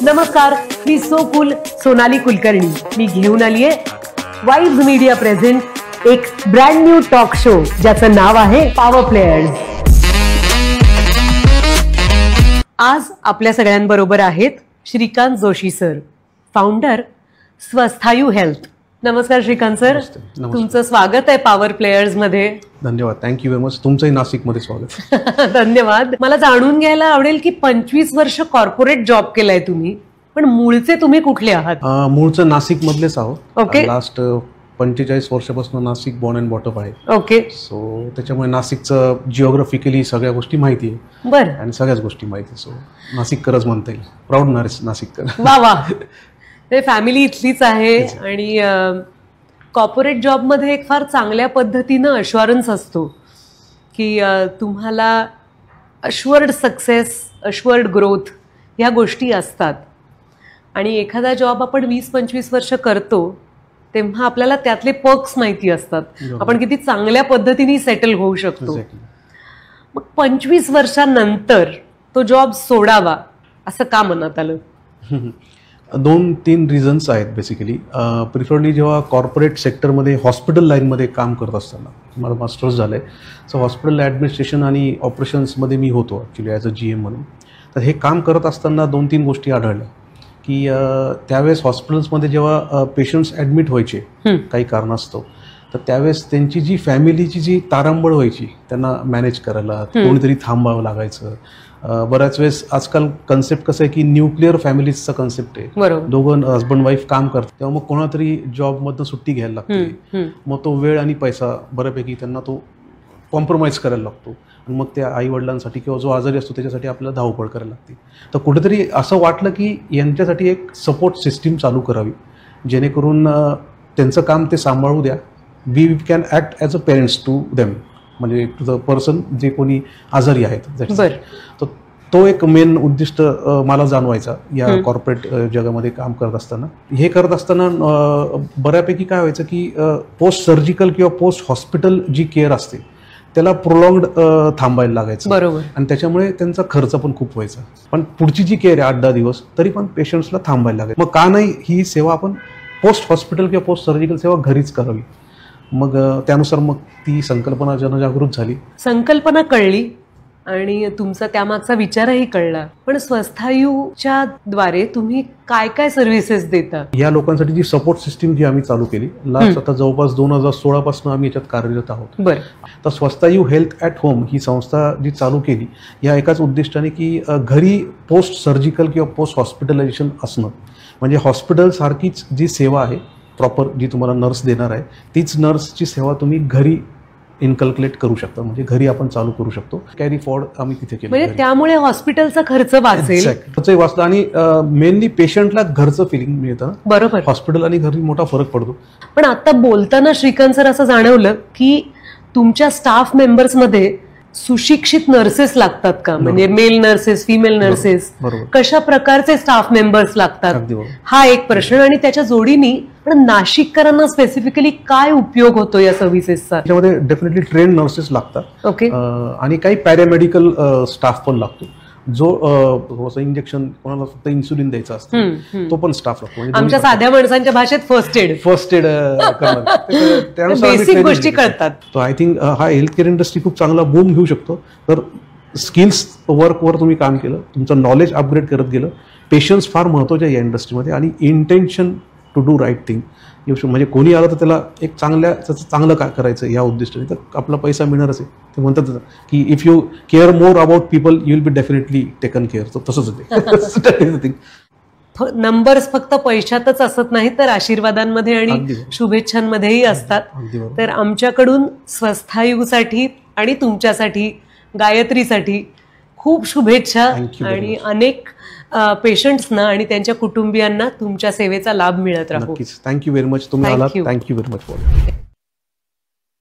नमस्कार, मी so cool Sonali Kulkarni. मी घेऊन आलीये वाइब्स मीडिया प्रेझेंट एक ब्रँड न्यू टॉक शो ज्याचं नाव आहे पॉवर प्लेयर्स. आज आपल्या सगळ्यांबरोबर आहेत Shrikant Joshi sir, founder Swasthayu health. नमस्कार श्रीकांत सर, तुमचं स्वागत आहे पॉवर प्लेयर्स मध्ये. धन्यवाद, थँक्यू व्हेरी मच. तुमचंही नाशिकमध्ये स्वागत. धन्यवाद. मला जाणून घ्यायला आवडेल की 25 वर्ष कॉर्पोरेट जॉब केलाय तुम्ही, पण मूळचे तुम्ही कुठले आहात? मूळचं नाशिक मधलेच आहोत. ओके. लास्ट 45 वर्षापासून नाशिक बॉर्न अँड बॉटअप आहे. ओके. सो त्याच्यामुळे नाशिकचं जिओग्राफिकली सगळ्या गोष्टी माहिती आहे. बरं. आणि सगळ्याच गोष्टी माहिती. सो नाशिककरच म्हणता येईल. प्राऊड नाशिककर. वा वा. ते फॅमिली इथलीच आहे. आणि कॉर्पोरेट जॉबमध्ये एक फार चांगल्या पद्धतीनं अश्युरन्स असतो की तुम्हाला अश्युअर्ड सक्सेस, अश्युअर्ड ग्रोथ ह्या गोष्टी असतात. आणि एखादा जॉब आपण 20-25 वर्ष करतो तेव्हा आपल्याला त्यातले पर्क्स माहिती असतात, आपण किती चांगल्या पद्धतीने सेटल होऊ शकतो. मग 25 वर्षांनंतर तो जॉब सोडावा असं का मनात आलं? 2-3 रिझन्स आहेत बेसिकली. प्रिफरली जेव्हा कॉर्पोरेट सेक्टरमध्ये हॉस्पिटल लाईनमध्ये काम करत असताना, मला मास्टर्स झालं आहे, सो हॉस्पिटल ॲडमिनिस्ट्रेशन आणि ऑपरेशन्समध्ये मी होतो ॲक्च्युली ॲज अ GM म्हणून. तर हे काम करत असताना 2-3 गोष्टी आढळल्या की त्यावेळेस हॉस्पिटल्समध्ये जेव्हा पेशंट्स ॲडमिट व्हायचे काही कारणास्तव, तर त्यावेळेस त्यांची जी फॅमिलीची जी तारांबळ व्हायची, त्यांना मॅनेज करायला कोणीतरी थांबावं लागायचं. बऱ्याच वेळेस आजकाल कन्सेप्ट कसं आहे की न्यूक्लिअर फॅमिलीजचा कन्सेप्ट आहे. दोघं हजबंड वाईफ काम करतात, तेव्हा मग कोणातरी जॉबमधनं सुट्टी घ्यायला लागते. मग तो वेळ आणि पैसा बऱ्यापैकी त्यांना तो कॉम्प्रोमाइज करायला लागतो. आणि मग त्या आई वडिलांसाठी किंवा जो आजारी असतो त्याच्यासाठी आपल्याला धावपळ करायला लागते. तर कुठेतरी असं वाटलं की यांच्यासाठी एक सपोर्ट सिस्टीम चालू करावी, जेणेकरून त्यांचं काम ते सांभाळू द्या. We can act as a parents to them, म्हणजे टू द पर्सन जे कोणी आजारी आहेत. तर तो एक मेन उद्दिष्ट मला जाणवायचा या कॉर्पोरेट जगामध्ये काम करत असताना. हे करत असताना बऱ्यापैकी काय व्हायचं की पोस्ट सर्जिकल किंवा पोस्ट हॉस्पिटल जी केअर असते त्याला प्रोलॉंग्ड थांबायला लागायचं. बरोबर. आणि त्याच्यामुळे त्यांचा खर्च पण खूप व्हायचा. पण पुढची जी केअर आहे 8-10 दिवस, तरी पण पेशंट्सला थांबायला लागायचं. मग का नाही ही सेवा आपण पोस्ट हॉस्पिटल किंवा पोस्ट सर्जिकल सेवा घरीच करावी. मग त्यानुसार मग ती संकल्पना जनजागृत झाली. संकल्पना कळली आणि तुमचा त्यामागचा विचारही कळला. पण स्वस्थायूच्या द्वारे तुम्ही काय काय सर्व्हिसेस देता? या लोकांसाठी जी सपोर्ट सिस्टीम जी आम्ही चालू केली लास्ट, आता जवळपास 2016 पासून आम्ही याच्यात कार्यरत आहोत. बरं. तर स्वस्थायू हेल्थ ॲट होम ही संस्था जी चालू केली या एकाच उद्दिष्टाने की घरी पोस्ट सर्जिकल किंवा पोस्ट हॉस्पिटलायझेशन असणं, म्हणजे हॉस्पिटल सारखीच जी सेवा आहे प्रॉपर जी तुम्हाला नर्स देणार आहे, तीच नर्सची सेवा तुम्ही घरी इनकल्क्युलेट करू शकता. म्हणजे घरी आपण चालू करू शकतो. कॅरी फॉरवर्ड आम्ही तिथे केलं. म्हणजे त्यामुळे हॉस्पिटलचा खर्च वाचेल. खर्चही वाचला आणि मेनली पेशंटला घरचं फिलिंग मिळतं. बरोबर. हॉस्पिटल आणि घरी मोठा फरक पडतो. पण आता बोलताना श्रीकांत सर असं जाणवलं की तुमच्या स्टाफ मेंबर्समध्ये सुशिक्षित नर्सेस लागतात का? म्हणजे मेल नर्सेस, फिमेल नर्सेस, कशा प्रकारचे स्टाफ मेंबर्स लागतात हा एक प्रश्न. आणि त्याच्या जोडीने पण नाशिककरांना स्पेसिफिकली काय उपयोग होतो या सर्व्हिसेसचा? त्याच्यामध्ये डेफिनेटली ट्रेन नर्सेस लागतात. ओके. आणि काही पॅरामेडिकल स्टाफ पण लागतो, जो इंजेक्शन कोणाला फक्त इन्सुलिन द्यायचं असतं तो पण स्टाफ लागतो. आमच्या साध्या माणसांच्या भाषेत फर्स्ट एड बेसिक गोष्टी कळतात. तो आय थिंक हा हेल्थ केअर इंडस्ट्री खूप चांगला बूम घेऊ शकतो. तर स्किल्स वर्कवर तुम्ही काम केलं, तुमचं नॉलेज अपग्रेड करत गेलं. पेशन्स फार महत्त्वाचे या इंडस्ट्रीमध्ये आणि intention to do right thing. म्हणजे कोणी आलं तर त्याला एक चांगलं काय करायचं या उद्दिष्टाने, तर आपला पैसा मिळणारच आहे. ते म्हणतात की if you care more about people you will be definitely taken care. तर तसंच होते. नंबर्स फक्त पैशातच असत नाही तर आशीर्वादांमध्ये आणि शुभेच्छांमध्येही असतात. तर आमच्याकडून स्वस्थायूसाठी आणि तुमच्यासाठी, गायत्रीसाठी खूप शुभेच्छा. आणि अनेक पेशंट्सना आणि त्यांच्या कुटुंबियांना तुमच्या सेवेचा लाभ मिळत राहू. Thank you very much. तुम्ही आलात. Thank you very much for